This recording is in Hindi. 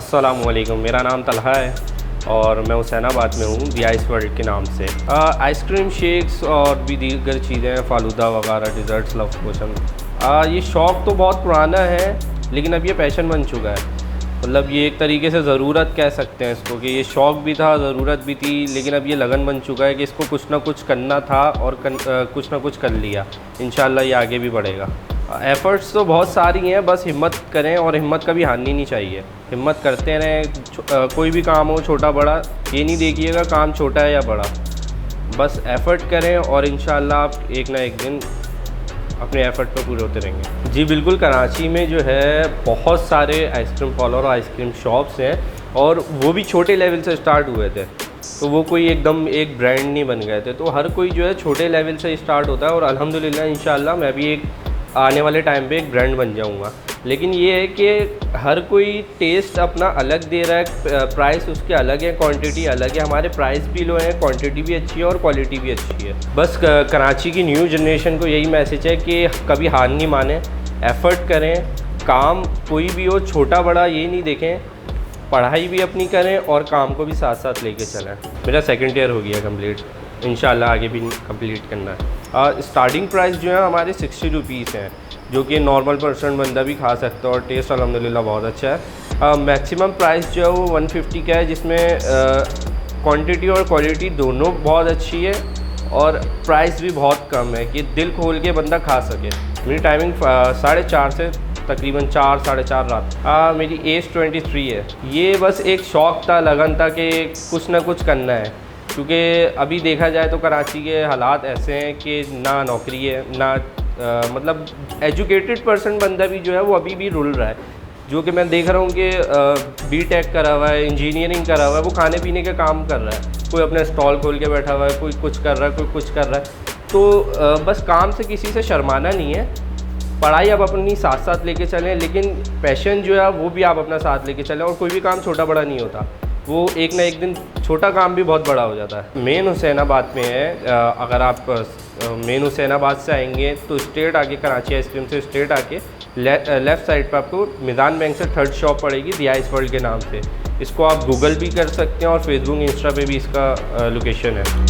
अस्सलामुअलैकुम, मेरा नाम तलहा है और मैं हुसैनाबाद में हूँ दी आइस वर्ल्ड के नाम से। आइसक्रीम शेक्स और भी दीगर चीज़ें, फ़ालूदा वगैरह, डिज़र्ट्स, लव पोशन। ये शौक़ तो बहुत पुराना है लेकिन अब ये पैशन बन चुका है। मतलब ये एक तरीके से ज़रूरत कह सकते हैं इसको, कि ये शौक़ भी था, ज़रूरत भी थी, लेकिन अब ये लगन बन चुका है कि इसको कुछ ना कुछ करना था और कुछ ना कुछ कर लिया। इंशाल्लाह ये आगे भी बढ़ेगा। एफ़र्ट्स तो बहुत सारी हैं, बस हिम्मत करें और हिम्मत कभी हारनी नहीं चाहिए। हिम्मत करते रहें, कोई भी काम हो छोटा बड़ा, ये नहीं देखिएगा काम छोटा है या बड़ा, बस एफ़र्ट करें और इंशाल्लाह आप एक ना एक दिन अपने एफ़र्ट पे पूरे होते रहेंगे। जी बिल्कुल, कराची में जो है बहुत सारे आइसक्रीम पार्लर और आइसक्रीम शॉप्स हैं और वो भी छोटे लेवल से स्टार्ट हुए थे, तो वो कोई एकदम एक ब्रांड नहीं बन गए थे। तो हर कोई जो है छोटे लेवल से स्टार्ट होता है और अल्हम्दुलिल्लाह इंशाल्लाह मैं भी एक आने वाले टाइम पे एक ब्रांड बन जाऊंगा। लेकिन ये है कि हर कोई टेस्ट अपना अलग दे रहा है, प्राइस उसके अलग है, क्वांटिटी अलग है। हमारे प्राइस भी लो है, क्वांटिटी भी अच्छी है और क्वालिटी भी अच्छी है। बस कराची की न्यू जनरेशन को यही मैसेज है कि कभी हार नहीं माने, एफ़र्ट करें, काम कोई भी हो छोटा बड़ा ये नहीं देखें, पढ़ाई भी अपनी करें और काम को भी साथ साथ लेके चलें। मेरा सेकंड ईयर हो गया कंप्लीट, इंशाल्लाह आगे भी कंप्लीट करना है। स्टार्टिंग प्राइस जो है हमारे 60 रुपीज़ हैं, जो कि नॉर्मल पर्सन बंदा भी खा सकता है और टेस्ट अल्हम्दुलिल्लाह बहुत अच्छा है। मैक्सिमम प्राइस जो है वो 150 का है, जिसमें क्वांटिटी और क्वालिटी दोनों बहुत अच्छी है और प्राइस भी बहुत कम है कि दिल खोल के बंदा खा सके। मेरी टाइमिंग 4:30 से तकरीबन 4 साढ़े 4 रात। मेरी एज 23 है। ये बस एक शौक़ था, लगन था कि कुछ ना कुछ करना है, क्योंकि अभी देखा जाए तो कराची के हालात ऐसे हैं कि ना नौकरी है, ना मतलब एजुकेटेड पर्सन बंदा भी जो है वो अभी भी रुल रहा है। जो कि मैं देख रहा हूँ कि बीटेक करा हुआ है, इंजीनियरिंग करा हुआ है, वो खाने पीने के काम कर रहा है। कोई अपने स्टॉल खोल के बैठा हुआ है, कोई कुछ कर रहा है, कोई कुछ कर रहा है। तो बस काम से किसी से शर्माना नहीं है, पढ़ाई आप अपनी साथ साथ लेके चलें, लेकिन पैशन जो है वो भी आप अपना साथ लेके चलें। और कोई भी काम छोटा बड़ा नहीं होता, वो एक ना एक दिन छोटा काम भी बहुत बड़ा हो जाता है। मेन हुसैनाबाद में है। अगर आप मेन हुसैनाबाद से आएंगे तो स्ट्रेट आके कराची आइसक्रीम से स्ट्रेट आके लेफ़्ट साइड पर आपको मिज़ान बैंक से थर्ड शॉप पड़ेगी दी आइस वर्ल्ड के नाम से। इसको आप गूगल भी कर सकते हैं और फेसबुक इंस्टा पे भी इसका लोकेशन है।